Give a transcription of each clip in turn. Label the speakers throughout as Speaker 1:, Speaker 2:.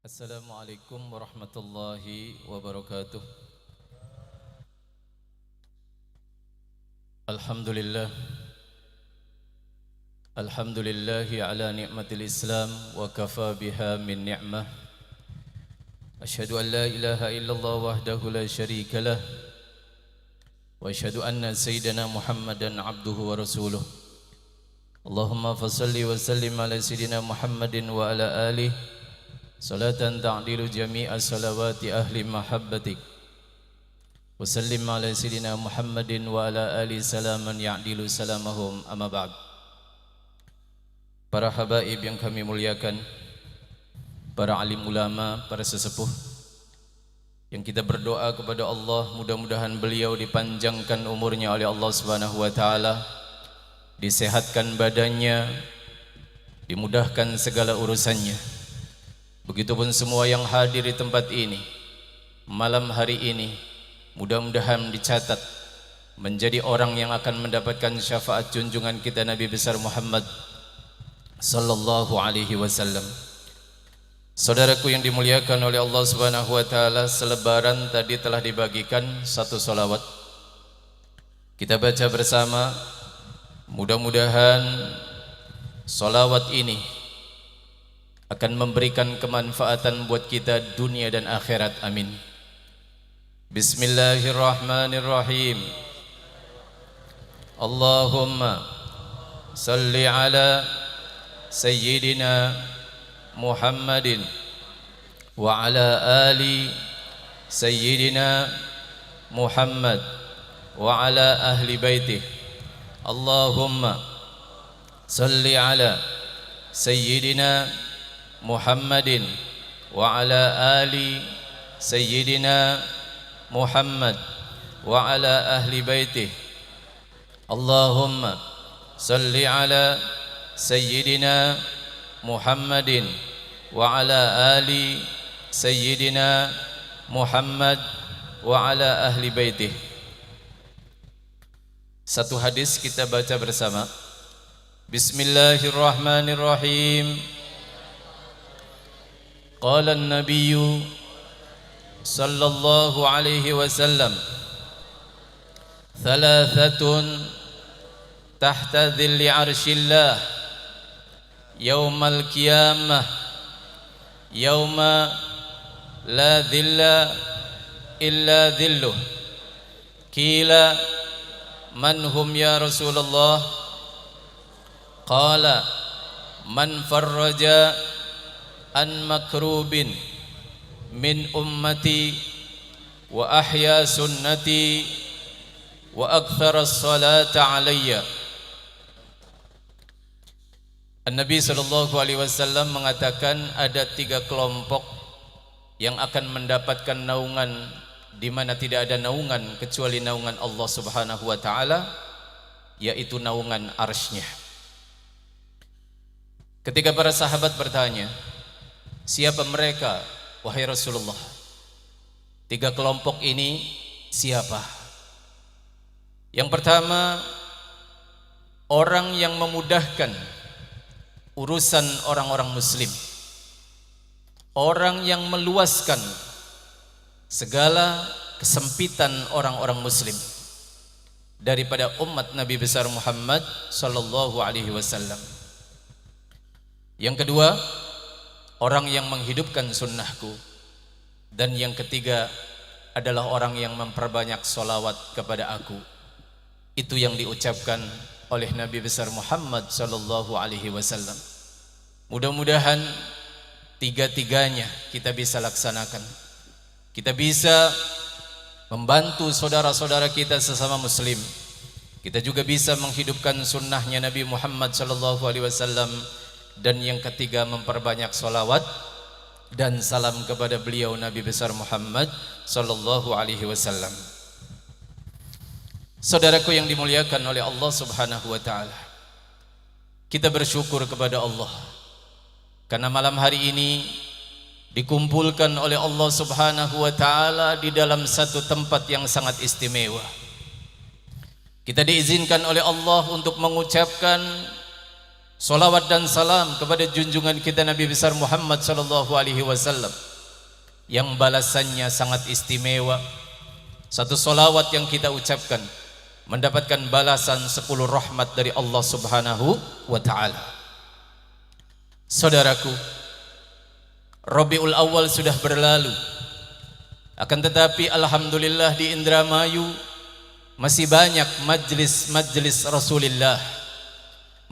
Speaker 1: Assalamualaikum warahmatullahi wabarakatuh. Alhamdulillah. Alhamdulillahi ala ni'matil Islam wa kafa biha min ni'mah. Asyhadu an la ilaha illallah wahdahu la syarika lah. Wa asyhadu anna sayyidina Muhammadan abduhu wa rasuluh. Allahumma fassalli wa sallim ala sayyidina Muhammadin wa ala alihi salatan ta'dilu jami'a salawati ahli mahabbatik. Wa sallim ala sayyidina Muhammadin wa ala ali salaman ya'dilu salamahum, amma ba'd. Para habaib yang kami muliakan, para alim ulama, para sesepuh, yang kita berdoa kepada Allah mudah-mudahan beliau dipanjangkan umurnya oleh Allah Subhanahu wa taala, disehatkan badannya, dimudahkan segala urusannya. Begitupun semua yang hadir di tempat ini malam hari ini, mudah-mudahan dicatat menjadi orang yang akan mendapatkan syafaat junjungan kita Nabi besar Muhammad sallallahu alaihi wasallam. Saudaraku yang dimuliakan oleh Allah Subhanahu wa taala, selebaran tadi telah dibagikan satu salawat. Kita baca bersama. Mudah-mudahan salawat ini akan memberikan kemanfaatan buat kita dunia dan akhirat. Amin. Bismillahirrahmanirrahim. Allahumma salli ala sayyidina Muhammadin wa ala ali sayyidina Muhammad wa ala ahli baitih. Allahumma salli ala sayyidina Muhammadin wa ala ali sayyidina Muhammad wa ala ahli baitih. Allahumma salli ala sayyidina Muhammadin wa ala ali sayyidina Muhammad wa ala ahli baitih. Satu hadis kita baca bersama. Bismillahirrahmanirrahim. Qala an-nabiy sallallahu alaihi wasallam, thalathatun tahta dhilli arshillah yaumal qiyamah yauma la dhilla illa dhilluh. Qila man hum ya Rasulullah? Qala man farraja an makrubin min ummati wa ahya sunnati wa akthara salata alayya. Nabi sallallahu alaihi wasallam mengatakan ada 3 kelompok yang akan mendapatkan naungan di mana tidak ada naungan kecuali naungan Allah Subhanahu wa taala, yaitu naungan arsy-Nya. Ketika para sahabat bertanya, siapa mereka wahai Rasulullah? 3 kelompok ini siapa? Yang pertama, orang yang memudahkan urusan orang-orang muslim, orang yang meluaskan segala kesempitan orang-orang muslim daripada umat Nabi besar Muhammad sallallahu alaihi wasallam. Yang kedua, orang yang menghidupkan sunnahku. Dan yang ketiga adalah orang yang memperbanyak solawat kepada aku. Itu yang diucapkan oleh Nabi besar Muhammad sallallahu alaihi wasallam. Mudah-mudahan 3-tiganya kita bisa laksanakan. Kita bisa membantu saudara-saudara kita sesama muslim. Kita juga bisa menghidupkan sunnahnya Nabi Muhammad sallallahu alaihi wasallam. Dan yang ketiga, memperbanyak solawat dan salam kepada beliau Nabi besar Muhammad sallallahu alaihi wasallam. Saudaraku yang dimuliakan oleh Allah Subhanahu wa taala, kita bersyukur kepada Allah karena malam hari ini dikumpulkan oleh Allah Subhanahu wa taala di dalam satu tempat yang sangat istimewa. Kita diizinkan oleh Allah untuk mengucapkan Salawat dan salam kepada junjungan kita Nabi besar Muhammad sallallahu alaihi wasallam yang balasannya sangat istimewa. Satu salawat yang kita ucapkan mendapatkan balasan 10 rahmat dari Allah Subhanahu wa taala. Saudaraku, Rabiul Awal sudah berlalu. Akan tetapi alhamdulillah di Indramayu masih banyak majlis-majlis Rasulullah.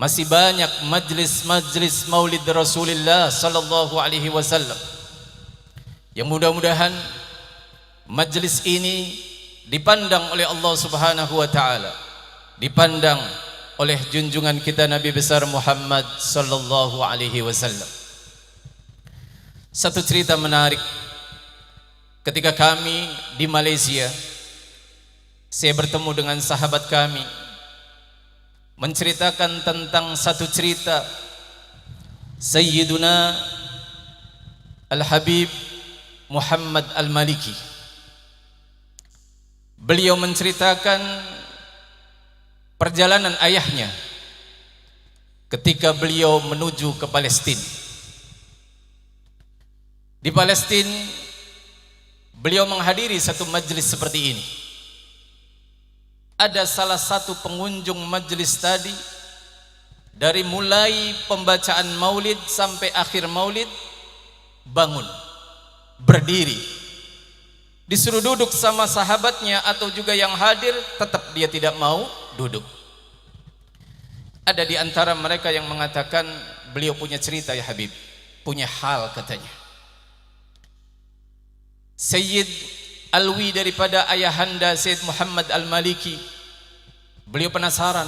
Speaker 1: Masih banyak majlis-majlis Maulid Rasulullah sallallahu alaihi wasallam. Yang mudah-mudahan majlis ini dipandang oleh Allah Subhanahu wa taala, dipandang oleh junjungan kita Nabi besar Muhammad sallallahu alaihi wasallam. Satu cerita menarik, ketika kami di Malaysia, saya bertemu dengan sahabat kami menceritakan tentang satu cerita Sayyiduna Al-Habib Muhammad Al-Maliki. Beliau menceritakan perjalanan ayahnya ketika beliau menuju ke Palestina. Di Palestina beliau menghadiri satu majlis seperti ini. Ada salah satu pengunjung majlis tadi, dari mulai pembacaan maulid sampai akhir maulid, bangun, berdiri, disuruh duduk sama sahabatnya atau juga yang hadir, tetap dia tidak mau duduk. Ada di antara mereka yang mengatakan, beliau punya cerita ya Habib, punya hal katanya. Sayyid Alwi daripada ayahanda Sayyid Muhammad Al-Maliki, beliau penasaran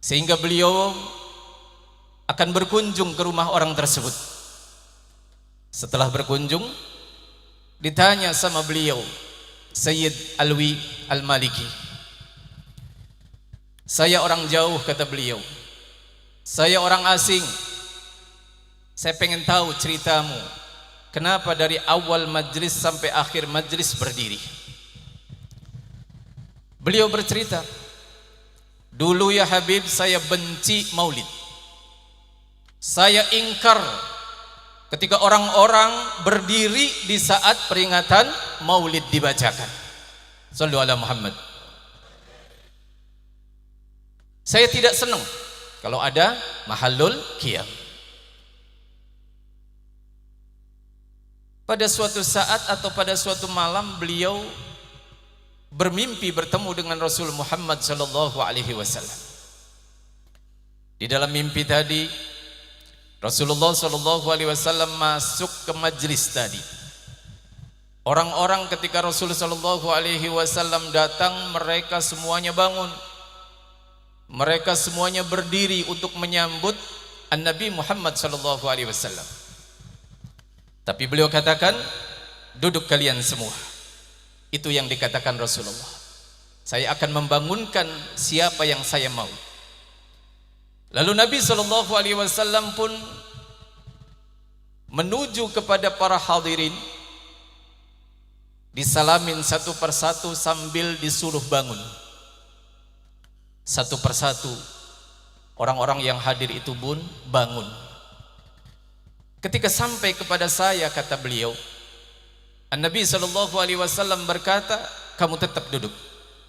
Speaker 1: sehingga beliau akan berkunjung ke rumah orang tersebut. Setelah berkunjung, ditanya sama beliau Sayyid Alwi Al-Maliki, saya orang jauh kata beliau, saya orang asing, saya pengen tahu ceritamu, kenapa dari awal majlis sampai akhir majlis berdiri. Beliau bercerita, dulu ya Habib saya benci maulid, saya ingkar ketika orang-orang berdiri di saat peringatan maulid dibacakan. Shallu ala Muhammad. Saya tidak senang kalau ada mahallul qiyam. Pada suatu saat atau pada suatu malam beliau bermimpi bertemu dengan Rasul Muhammad sallallahu alaihi wasallam. Di dalam mimpi tadi Rasulullah sallallahu alaihi wasallam masuk ke majlis tadi. Orang-orang ketika Rasul sallallahu alaihi wasallam datang, mereka semuanya bangun. Mereka semuanya berdiri untuk menyambut An-Nabi Muhammad sallallahu alaihi wasallam. Tapi beliau katakan, duduk kalian semua. Itu yang dikatakan Rasulullah. Saya akan membangunkan siapa yang saya mau. Lalu Nabi SAW pun menuju kepada para hadirin, disalamin satu persatu sambil disuruh bangun. Satu persatu orang-orang yang hadir itu pun bangun. Ketika sampai kepada saya, kata beliau, An-Nabi SAW berkata, kamu tetap duduk,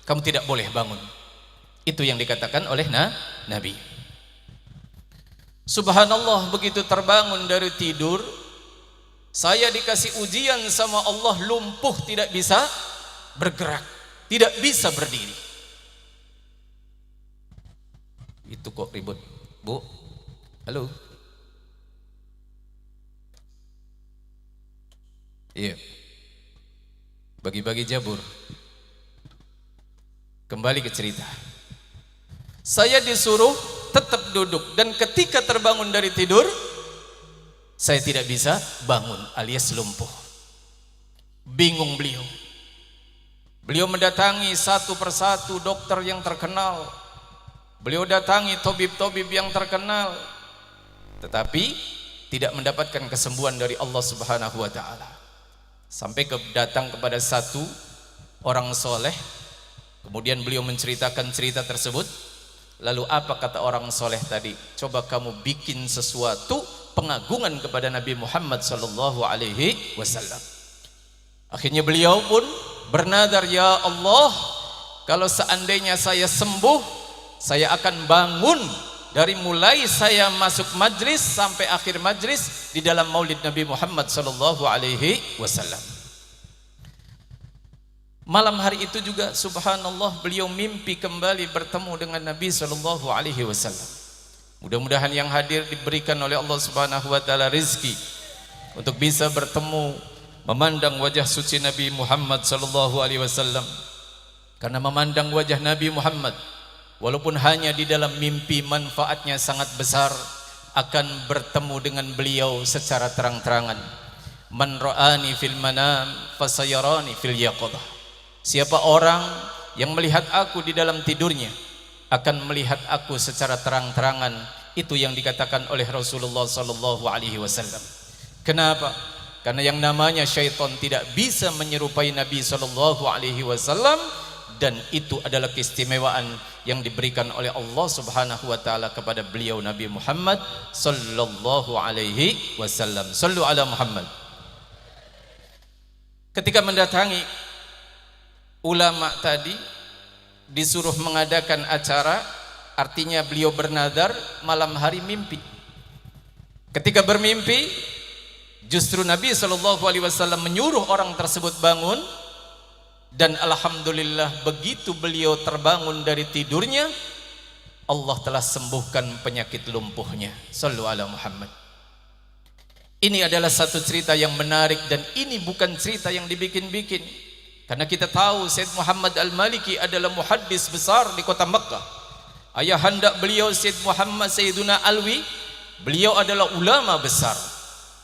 Speaker 1: kamu tidak boleh bangun. Itu yang dikatakan oleh Nabi. Subhanallah, begitu terbangun dari tidur, saya dikasih ujian sama Allah, lumpuh, tidak bisa bergerak, tidak bisa berdiri. Itu kok ribut, Bu? Halo? Iya, bagi-bagi jabur. Kembali ke cerita. Saya disuruh tetap duduk, dan ketika terbangun dari tidur, saya tidak bisa bangun alias lumpuh. Bingung beliau. Beliau mendatangi satu persatu dokter yang terkenal. Beliau datangi tabib-tabib yang terkenal, tetapi tidak mendapatkan kesembuhan dari Allah Subhanahu wa taala. Sampai datang kepada satu orang soleh. Kemudian beliau menceritakan cerita tersebut. Lalu apa kata orang soleh tadi? Coba kamu bikin sesuatu pengagungan kepada Nabi Muhammad sallallahu alaihi wasallam. Akhirnya beliau pun bernadar, ya Allah, kalau seandainya saya sembuh, saya akan bangun dari mulai saya masuk majlis sampai akhir majlis di dalam maulid Nabi Muhammad sallallahu alaihi wasallam. Malam hari itu juga subhanallah beliau mimpi kembali bertemu dengan Nabi sallallahu alaihi wasallam. Mudah-mudahan yang hadir diberikan oleh Allah Subhanahu wa taala rezeki untuk bisa bertemu, memandang wajah suci Nabi Muhammad sallallahu alaihi wasallam. Karena memandang wajah Nabi Muhammad walaupun hanya di dalam mimpi manfaatnya sangat besar, akan bertemu dengan beliau secara terang-terangan. Man ra'ani fil manam fasayarani fil yaqadah. Siapa orang yang melihat aku di dalam tidurnya akan melihat aku secara terang-terangan. Itu yang dikatakan oleh Rasulullah sallallahu alaihi wasallam. Kenapa? Karena yang namanya syaitan tidak bisa menyerupai Nabi sallallahu alaihi wasallam, dan itu adalah keistimewaan yang diberikan oleh Allah Subhanahu wa taala kepada beliau Nabi Muhammad sallallahu alaihi wasallam. Sallu ala Muhammad. Ketika mendatangi ulama tadi, disuruh mengadakan acara, artinya beliau bernadar malam hari mimpi. Ketika bermimpi, justru Nabi sallallahu alaihi wasallam menyuruh orang tersebut bangun, dan alhamdulillah begitu beliau terbangun dari tidurnya, Allah telah sembuhkan penyakit lumpuhnya. Sallu ala Muhammad. Ini adalah satu cerita yang menarik, dan ini bukan cerita yang dibikin-bikin. Karena kita tahu Sayyid Muhammad Al-Maliki adalah muhaddis besar di kota Makkah. Ayahanda beliau Sayyid Muhammad Sayyiduna Alwi, beliau adalah ulama besar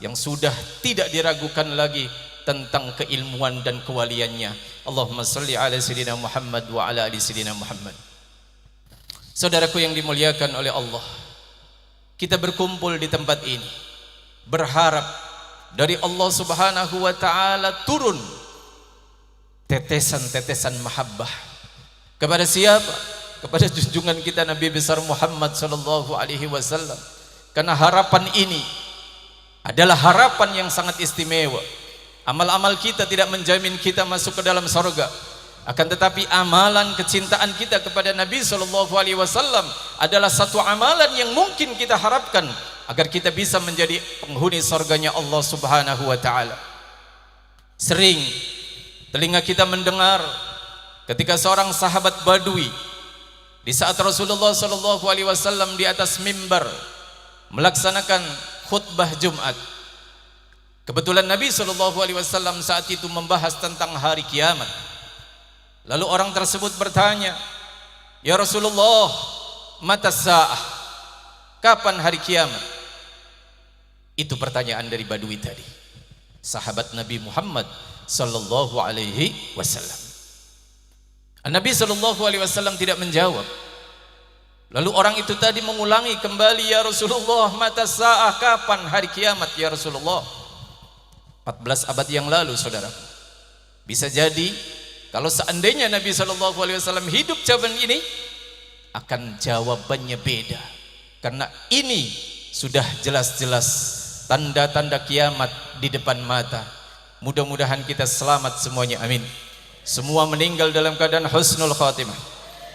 Speaker 1: yang sudah tidak diragukan lagi tentang keilmuan dan kewaliannya. Allahumma salli ala Sayyidina Muhammad wa ala ali Sayyidina Muhammad. Saudaraku yang dimuliakan oleh Allah, kita berkumpul di tempat ini berharap dari Allah Subhanahu wa taala turun tetesan-tetesan mahabbah kepada siapa? Kepada junjungan kita Nabi besar Muhammad sallallahu alaihi wasallam. Karena harapan ini adalah harapan yang sangat istimewa. Amal-amal kita tidak menjamin kita masuk ke dalam surga, akan tetapi amalan kecintaan kita kepada Nabi sallallahu alaihi wasallam adalah satu amalan yang mungkin kita harapkan agar kita bisa menjadi penghuni surganya Allah Subhanahu wa taala. Sering telinga kita mendengar ketika seorang sahabat Badui di saat Rasulullah sallallahu alaihi wasallam di atas mimbar melaksanakan khutbah Jumat. Kebetulan Nabi sallallahu alaihi wasallam saat itu membahas tentang hari kiamat. Lalu orang tersebut bertanya, "Ya Rasulullah, mata sa'ah? Kapan hari kiamat?" Itu pertanyaan dari Badui tadi, sahabat Nabi Muhammad sallallahu alaihi wasallam. Nabi sallallahu alaihi wasallam tidak menjawab. Lalu orang itu tadi mengulangi kembali, "Ya Rasulullah, mata sa'ah? Kapan hari kiamat ya Rasulullah?" 14 abad yang lalu, saudara. Bisa jadi kalau seandainya Nabi sallallahu alaihi wasallam hidup zaman ini, akan jawabannya beda. Karena ini sudah jelas-jelas tanda-tanda kiamat di depan mata. Mudah-mudahan kita selamat semuanya, amin. Semua meninggal dalam keadaan husnul khatimah.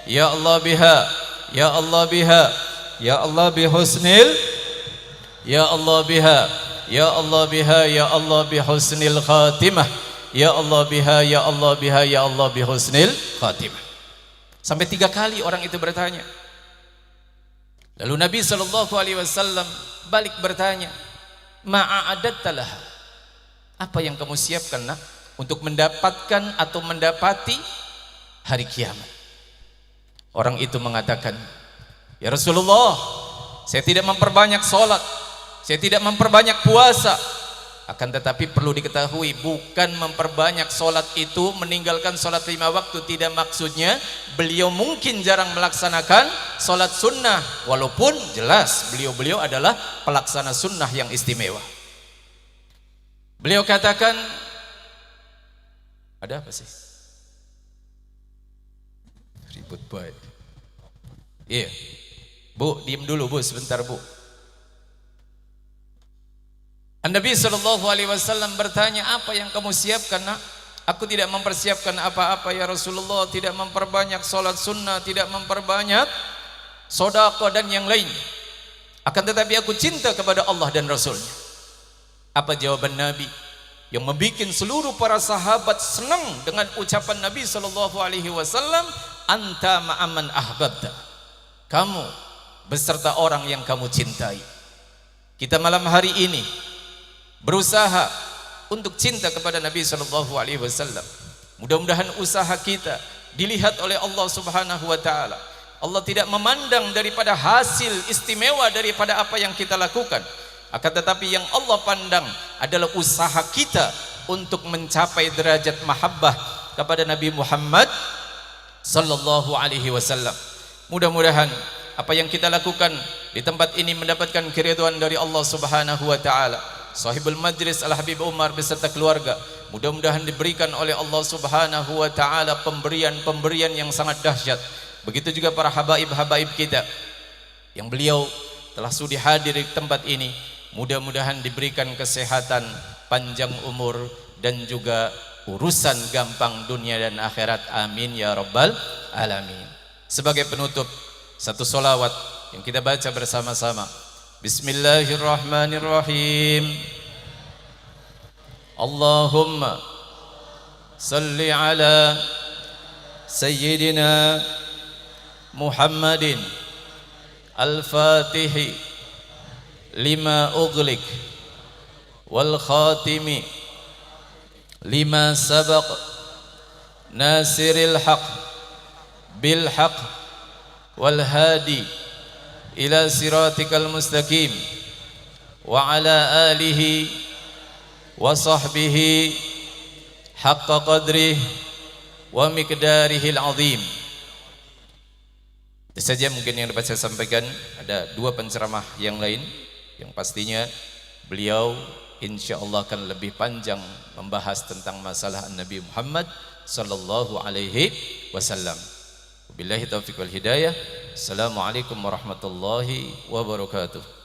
Speaker 1: Ya Allah biha, ya Allah biha, ya Allah bihusnil, ya Allah biha, ya Allah biha, ya Allah bihusnil khatimah, ya Allah biha, ya Allah biha, ya Allah bihusnil khatimah. Sampai 3 kali orang itu bertanya. Lalu Nabi sallallahu alaihi wasallam balik bertanya, "Ma'adatta laha?" Apa yang kamu siapkan nak untuk mendapatkan atau mendapati hari kiamat? Orang itu mengatakan, "Ya Rasulullah, saya tidak memperbanyak sholat, saya tidak memperbanyak puasa. Akan tetapi perlu diketahui, bukan memperbanyak sholat itu meninggalkan sholat 5 waktu. Tidak, maksudnya beliau mungkin jarang melaksanakan sholat sunnah, walaupun jelas beliau adalah pelaksana sunnah yang istimewa." Beliau katakan, ada apa sih? Ribut baik. Iya. Bu, diam dulu Bu, sebentar Bu. Nabi SAW bertanya, apa yang kamu siapkan nak? Aku tidak mempersiapkan apa-apa ya Rasulullah, tidak memperbanyak solat sunnah, tidak memperbanyak sedekah dan yang lain. Akan tetapi aku cinta kepada Allah dan Rasulnya. Apa jawaban Nabi yang membuat seluruh para sahabat senang dengan ucapan Nabi SAW? Anta ma'aman ahbabta. Kamu beserta orang yang kamu cintai. Kita malam hari ini berusaha untuk cinta kepada Nabi SAW. Mudah-mudahan usaha kita dilihat oleh Allah Subhanahu wa taala. Allah tidak memandang daripada hasil istimewa daripada apa yang kita lakukan, akan tetapi yang Allah pandang adalah usaha kita untuk mencapai derajat mahabbah kepada Nabi Muhammad sallallahu alaihi wasallam. Mudah-mudahan apa yang kita lakukan di tempat ini mendapatkan keridhaan dari Allah Subhanahu wa taala. Sahibul majlis Al-Habib Umar beserta keluarga mudah-mudahan diberikan oleh Allah Subhanahu wa taala pemberian-pemberian yang sangat dahsyat. Begitu juga para habaib-habaib kita yang beliau telah sudi hadir di tempat ini, mudah-mudahan diberikan kesehatan, panjang umur dan juga urusan gampang dunia dan akhirat. Amin ya rabbal alamin. Sebagai penutup, satu solawat yang kita baca bersama-sama. Bismillahirrahmanirrahim. Allahumma salli ala sayyidina Muhammadin al-Fatihi lima ughliq wal khatimi lima sabaq nasiril haq bil haq wal hadi ila siratikal mustaqim wa ala alihi wa sahbihi haqqa qadrihi wa miqdarihil azim. Itu saja mungkin yang dapat saya sampaikan. Ada dua penceramah yang lain yang pastinya beliau insyaallah akan lebih panjang membahas tentang masalah Nabi Muhammad sallallahu alaihi wasallam. Wabillahi taufiq wal hidayah. Assalamualaikum warahmatullahi wabarakatuh.